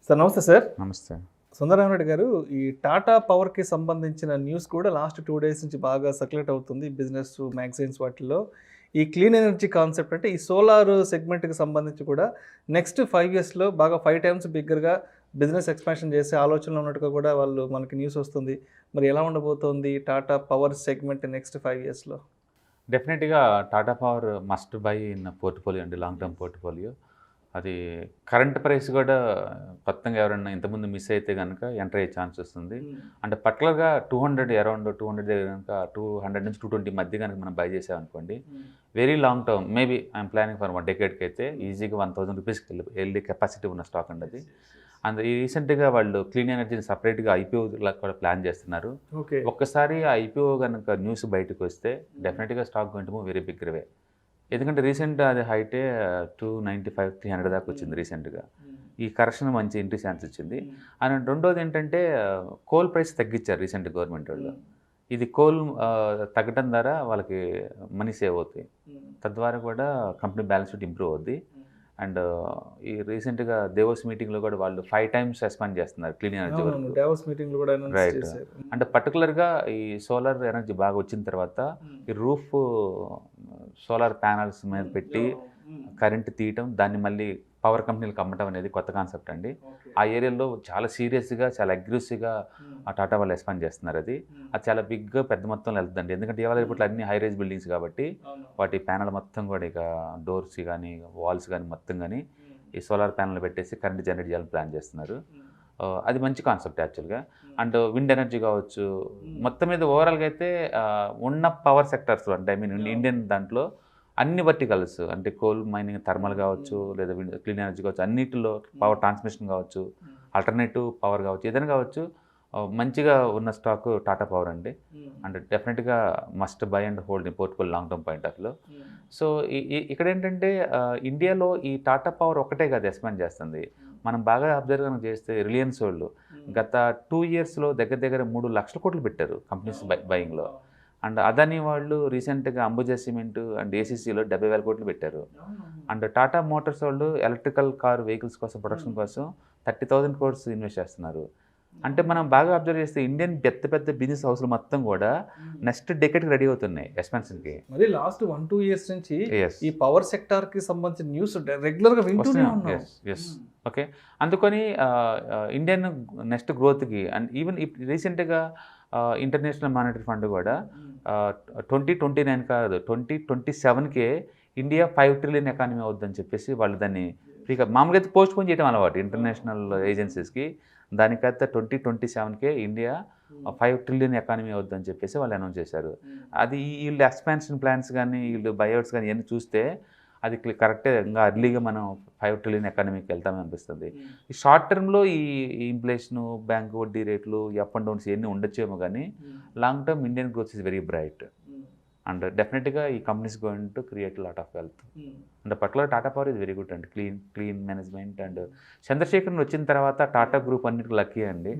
Sir నమస్తే sir. నమస్తే. సుందర రామి రెడ్డి గారు, ఈ టాటా పవర్‌కి సంబంధించిన న్యూస్ కూడా లాస్ట్ 2 డేస్ నుంచి బాగా సర్క్యులేట్ అవుతుంది. బిజినెస్ మ్యాగజైన్స్ వాటిల్లో. ఈ క్లీన్ ఎనర్జీ కాన్సెప్ట్ అంటే ఈ సోలార్ సెగ్మెంట్‌కి సంబంధించి కూడా నెక్స్ట్ 5 ఇయర్స్‌లో బాగా 5 టైమ్స్ బిగ్గర్‌గా బిజినెస్ ఎక్స్పాన్షన్ చేసే ఆలోచనలో ఉన్నట్టుగా కూడా వాళ్ళు మనకి న్యూస్ వస్తుంది. మరి ఎలా ఉండబోతోంది టాటా పవర్ సెగ్మెంట్ నెక్స్ట్ 5 ఇయర్స్‌లో? డెఫినెట్‌గా Tata power must buy in portfolio అండి. Long term portfolio. అది కరెంట్ ప్రైస్ కూడా కొత్తగా ఎవరైనా ఇంతకుముందు మిస్ అయితే గనుక ఎంటర్ అయ్యే ఛాన్స్ వస్తుంది. అంటే పర్టికులర్‌గా 200 అరౌండ్ 200 దగ్గర గనుక 200 నుంచి 220 మధ్య గనుక మనం బై చేసామనుకోండి, very long term maybe I'm planning for 1 డెకేడ్‌కి అయితే ఈజీగా 1000 రూపీస్‌కి వెళ్ళే కెపాసిటీ ఉన్న స్టాక్ అండి అది. అండ్ రీసెంట్‌గా వాళ్ళు క్లీన్ ఎనర్జీని సపరేట్‌గా ఐపీఓ లాగా కూడా ప్లాన్ చేస్తున్నారు. ఒక్కసారి ఆ ఐపీఓ కనుక న్యూస్ బయటకు వస్తే డెఫినెట్‌గా stock going to move very big way. ఎందుకంటే రీసెంట్ అది హైటే 295, 300 దాకా వచ్చింది రీసెంట్‌గా. ఈ కరెక్షన్ మంచి ఎంట్రీ ఛాన్స్ ఇచ్చింది. అండ్ రెండోది ఏంటంటే కోల్ ప్రైస్ తగ్గించారు రీసెంట్ గవర్నమెంట్ వాళ్ళు. ఇది కోల్ తగ్గడం ద్వారా వాళ్ళకి మనీ సేవ్ అవుతాయి. తద్వారా కూడా కంపెనీ బ్యాలెన్స్ షీట్ ఇంప్రూవ్ అవుద్ది. అండ్ ఈ రీసెంట్‌గా దేవోస్ మీటింగ్‌లో కూడా వాళ్ళు 5 టైమ్స్ ఎక్స్పాండ్ చేస్తున్నారు క్లీన్ ఎనర్జీ వరకు. డావోస్ మీటింగ్‌లో కూడా అనౌన్స్ రైట్. చేశారు. అంటే పర్టికులర్‌గా ఈ సోలార్ ఎనర్జీ బాగా వచ్చిన తర్వాత ఈ రూఫ్ సోలార్ ప్యానల్స్ మీద పెట్టి కరెంట్ తీయటం, దాన్ని మళ్ళీ పవర్ కంపెనీలకు అమ్మటం అనేది కొత్త కాన్సెప్ట్ అండి. ఆ ఏరియాలో చాలా సీరియస్‌గా, చాలా అగ్రెసివ్‌గా ఆ టాటా వాళ్ళు ఎక్స్పాండ్ చేస్తున్నారు అది. అది చాలా బిగ్‌గా పెద్ద మొత్తంలో వెళ్తుందండి. ఎందుకంటే ఇవాళ రేపట్లో అన్ని హై రైజ్ బిల్డింగ్స్ కాబట్టి వాటి ప్యానల్ మొత్తం కూడా ఇక డోర్స్ కానీ, వాల్స్ కానీ మొత్తం కానీ ఈ సోలార్ ప్యానల్ పెట్టేసి కరెంట్ జనరేట్ చేయాలని ప్లాన్ చేస్తున్నారు. అది మంచి కాన్సెప్ట్ యాక్చువల్‌గా. అండ్ విండ్ ఎనర్జీ కావచ్చు, మొత్తం మీద ఓవరాల్‌గా అయితే ఉన్న పవర్ సెక్టర్స్‌లో అంటే ఐ మీన్ ఇండియన్ దాంట్లో అన్ని వర్టికల్స్ అంటే కోల్ మైనింగ్, థర్మల్ కావచ్చు, లేదా క్లీన్ ఎనర్జీ కావచ్చు, అన్నిటిలో పవర్ ట్రాన్స్మిషన్ కావచ్చు, ఆల్టర్నేటివ్ పవర్ కావచ్చు, ఏదైనా కావచ్చు, మంచిగా ఉన్న స్టాక్ టాటా పవర్ అండి. అండ్ డెఫినెట్‌గా must by and hold in portfolio long term point of వ్యూలో. సో ఇక్కడ ఏంటంటే ఇండియాలో ఈ టాటా పవర్ ఒక్కటే కాదు ఎక్స్పాండ్ చేస్తుంది. మనం బాగా అబ్జర్వ్ కనుక చేస్తే రిలయన్స్ వాళ్ళు గత 2 ఇయర్స్‌లో దగ్గర దగ్గర 3 లక్షల కోట్లు పెట్టారు కంపెనీస్ బయింగ్‌లో. అండ్ అదానీ వాళ్ళు రీసెంట్‌గా అంబుజా సిమెంట్ అండ్ ఏసీసీలో 70,000 కోట్లు పెట్టారు. అండ్ టాటా మోటార్స్ వాళ్ళు ఎలక్ట్రికల్ కార్ వెహికల్స్ కోసం ప్రొడక్షన్ కోసం 30,000 క్రోర్స్ ఇన్వెస్ట్ చేస్తున్నారు. అంటే మనం బాగా అబ్జర్వ్ చేస్తే ఇండియన్ పెద్ద పెద్ద బిజినెస్ హౌస్లు మొత్తం కూడా నెక్స్ట్ డెకేడ్‌కి రెడీ అవుతున్నాయి ఎక్స్పాన్షన్‌కి. మరి లాస్ట్ 1-2 ఇయర్స్ నుంచి ఈ పవర్ సెక్టార్‌కి సంబంధించిన న్యూస్ రెగ్యులర్‌గా వింటూనే ఉన్నాం. ఓకే. అందుకని ఇండియన్ నెక్స్ట్ గ్రోత్‌కి అండ్ ఈవెన్ రీసెంట్‌గా ఇంటర్నేషనల్ మానిటరీ ఫండ్ కూడా 2029 కాదు 2027కే ఇండియా 5 ట్రిలియన్ ఎకానమీ అవుద్దని చెప్పేసి వాళ్ళు దాన్ని ఫ్రీగా మామూలుగా అయితే పోస్ట్ పోన్ చేయడం అలవాటు ఇంటర్నేషనల్ ఏజెన్సీస్కి. దానికైతే 2027కే ఇండియా 5 ట్రిలియన్ ఎకానమీ అవుద్దని చెప్పేసి వాళ్ళు అనౌన్స్ చేశారు. అది వీళ్ళు ఎక్స్పాన్షన్ ప్లాన్స్ కానీ, వీళ్ళు బైఅవుట్స్ కానీ ఇవన్నీ చూస్తే అది కరెక్టే, ఇంకా అర్లీగా మనం 5 ట్రిలియన్ ఎకానమీకి వెళ్తామని అనిపిస్తుంది. ఈ షార్ట్ టర్మ్లో ఈ ఇన్ఫ్లేషను, బ్యాంక్ వడ్డీ రేట్లు, ఈ అప్ అండ్ డౌన్స్ ఇవన్నీ ఉండొచ్చేమో కానీ long term Indian growth is very bright. And డెఫినెట్గా ఈ companies going to create lot of wealth. And particular Tata power is very good అండి. Clean management. అండ్ చంద్రశేఖర్ వచ్చిన తర్వాత టాటా గ్రూప్ అన్నిటికీ లక్కీ అండి.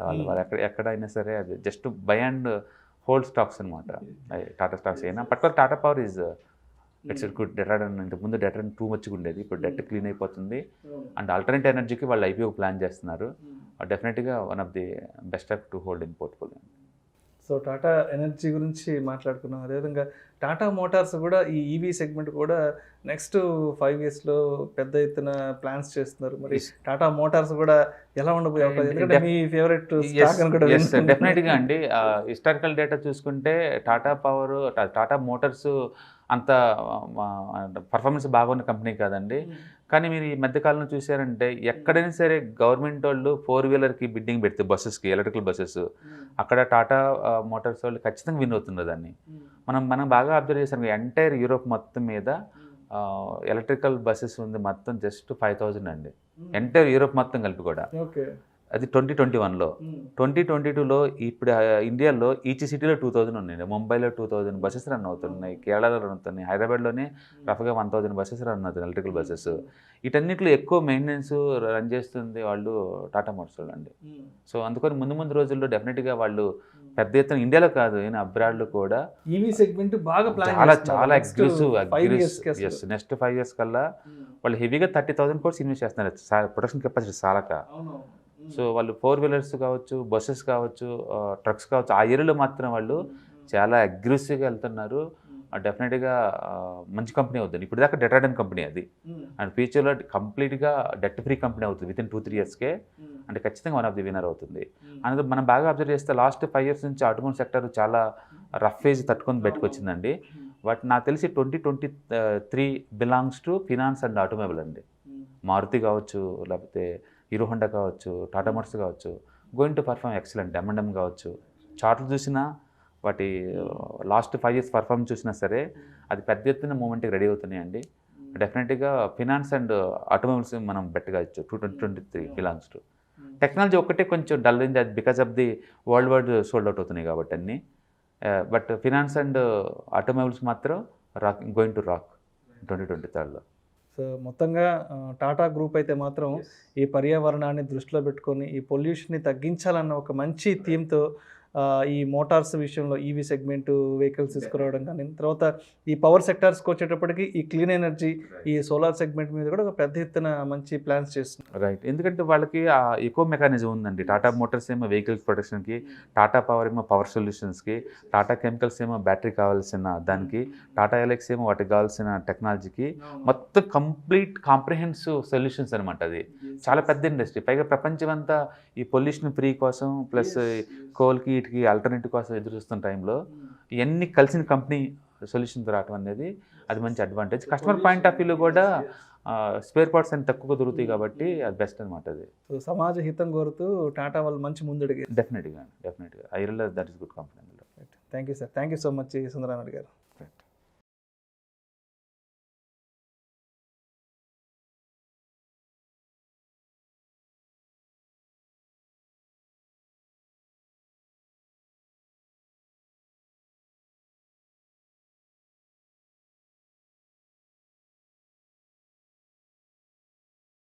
వాళ్ళు ఎక్కడైనా సరే అది just by and hold stocks అనమాట. టాటా స్టాక్స్ అయినా particular Tata power is it's good. ఇంతకుముందు డెటర్ టూ మచ్గా ఉండేది, ఇప్పుడు డెట్ క్లీన్ అయిపోతుంది. అండ్ ఆల్టర్నేట్ ఎనర్జీకి వాళ్ళు ఐపీఓ ప్లాన్ చేస్తున్నారు. డెఫినెట్గా one of the best off to hold in portfolio. So Tata energy గురించి మాట్లాడుకున్నాం. అదేవిధంగా టాటా మోటార్స్ కూడా ఈ ఈవీ సెగ్మెంట్ కూడా నెక్స్ట్ 5 ఇయర్స్లో పెద్ద ఎత్తున ప్లాన్స్ చేస్తున్నారు. మరి టాటా మోటార్స్ కూడా ఎలా ఉండబోయే అవకాశం? ఎందుకంటే మీ ఫేవరెట్ స్టాక్ అని కూడా డెఫినెట్గా అండి. హిస్టారికల్ డేటా చూసుకుంటే టాటా పవర్, టాటా మోటార్స్ అంత పర్ఫార్మెన్స్ బాగున్న కంపెనీ కాదండి. కానీ మీరు ఈ మధ్యకాలంలో చూసారంటే ఎక్కడైనా సరే గవర్నమెంట్ వాళ్ళు 4 వీలర్కి బిడ్డింగ్ పెడితే బస్సెస్కి, ఎలక్ట్రికల్ బస్సెస్, అక్కడ టాటా మోటార్స్ వాళ్ళు ఖచ్చితంగా విన్ అవుతున్నారు దాన్ని. మనం బాగా అబ్జర్వ్ చేసాం. ఎంటైర్ యూరోప్ మొత్తం మీద ఎలక్ట్రికల్ బస్సెస్ ఉంది మొత్తం జస్ట్ 5,000 అండి. ఎంటైర్ యూరోప్ మొత్తం కలిపి కూడా. అది 2021లో. 2022లో ఇప్పుడు ఇండియాలో ఈచ్ సిటీలో 2000 ఉన్నాయండి. ముంబైలో 2000 బసెస్ రన్ అవుతున్నాయి, కేరళలో రన్ అవుతున్నాయి, హైదరాబాద్లోనే రఫ్గా 1000 బసెస్ రన్ అవుతున్నాయి, ఎలక్ట్రికల్ బసెస్. వీటన్నిటిలో ఎక్కువ మెయింటెనెన్స్ రన్ చేస్తుంది వాళ్ళు టాటా మోటార్స్ అండి. సో అందుకని ముందు రోజుల్లో డెఫినెట్గా వాళ్ళు పెద్ద ఎత్తున ఇండియాలో కాదు ఈయన అబ్రాడ్లో కూడా ఈవీ సెగ్మెంట్ బాగా ప్లాన్ చాలా అగ్రెసివ్ నెక్స్ట్ 5 years కల్లా వాళ్ళు హెవీగా 30,000 crores ఇన్వెస్ట్ చేస్తున్నారు ప్రొడక్షన్ కెపాసిటీ సాలక. సో వాళ్ళు 4 wheelers కావచ్చు, బస్సెస్ కావచ్చు, ట్రక్స్ కావచ్చు, ఆ ఏరియాలో మాత్రం వాళ్ళు చాలా అగ్రెసివ్గా వెళ్తున్నారు. డెఫినెట్గా మంచి కంపెనీ అవుతుంది. ఇప్పుడు దాకా డెటాడన్ కంపెనీ అది, అండ్ ఫ్యూచర్లో కంప్లీట్గా డెట్ ఫ్రీ కంపెనీ అవుతుంది వితిన్ 2-3 yearsకే. అంటే ఖచ్చితంగా వన్ ఆఫ్ ది విన్నర్ అవుతుంది. అందులో మనం బాగా అబ్జర్వ్ చేస్తే లాస్ట్ 5 years నుంచి ఆటోమొబైల్ సెక్టర్ చాలా రఫ్ ఫేజ్ తట్టుకొని బయటకొచ్చిందండి. బట్ నాకు తెలిసి 2023 belongs to finance and automobile అండి. మారుతి కావచ్చు, లేకపోతే హీరో హోండా కావచ్చు, టాటా మోటార్స్ కావచ్చు, going to perform excellent. M&M కావచ్చు, చార్ట్లు చూసినా వాటి లాస్ట్ 5 years పర్ఫార్మెన్స్ చూసినా సరే అది పెద్ద ఎత్తున మూమెంట్కి రెడీ అవుతున్నాయండి. డెఫినెట్గా ఫినాన్స్ అండ్ ఆటోమొబైల్స్ మనం బెట్గా ఇచ్చు 2023 బిలాంగ్స్ టు. టెక్నాలజీ ఒక్కటే కొంచెం డల్ అయింది, అది because of the world wide sold out అవుతున్నాయి కాబట్టి అన్నీ. బట్ ఫినాన్స్ అండ్ ఆటోమొబైల్స్ మాత్రం గోయింగ్ టు రాక్ 2023లో. సో మొత్తంగా టాటా గ్రూప్ అయితే మాత్రం ఈ పర్యావరణాన్ని దృష్టిలో పెట్టుకొని ఈ పొల్యూషన్ని తగ్గించాలన్న ఒక మంచి థీమ్తో ఈ మోటార్స్ విషయంలో ఈవీ సెగ్మెంట్ వెహికల్స్ తీసుకురావడం కానీ, తర్వాత ఈ పవర్ సెక్టార్స్కి వచ్చేటప్పటికి ఈ క్లీన్ ఎనర్జీ, ఈ సోలార్ సెగ్మెంట్ మీద కూడా ఒక పెద్ద ఎత్తున మంచి ప్లాన్స్ చేస్తున్నారు. రైట్, ఎందుకంటే వాళ్ళకి ఆ ఎకో మెకానిజం ఉందండి. టాటా మోటార్స్ ఏమో వెహికల్స్ ప్రొడక్షన్కి, టాటా పవర్ ఏమో పవర్ సొల్యూషన్స్కి, టాటా కెమికల్స్ ఏమో బ్యాటరీ కావాల్సిన దానికి, టాటా ఎలక్స్ ఏమో వాటికి కావాల్సిన టెక్నాలజీకి, మొత్తం కంప్లీట్ కాంప్రిహెన్సివ్ సొల్యూషన్స్ అనమాట. అది చాలా పెద్ద ఇండస్ట్రీ. పైగా ప్రపంచం అంతా ఈ పొల్యూషన్ ఫ్రీ కోసం ప్లస్ కోల్కి వీటికి ఆల్టర్నేటివ్ కోసం ఎదురు చూస్తున్న టైంలో ఇవన్నీ కలిసిన కంపెనీ సొల్యూషన్స్ రావటం అనేది అది మంచి అడ్వాంటేజ్. కస్టమర్ పాయింట్ ఆఫ్ వ్యూలో కూడా స్పేర్ పార్ట్స్ అని తక్కువ దొరుకుతాయి కాబట్టి అది బెస్ట్ అనమాట. అది సో సమాజ హితం కోరుతూ టాటా వాళ్ళు మంచి ముందడుగు. డెఫినెట్గా I real that is good company. Thank you sir, thank you so much Sundara Reddy గారు.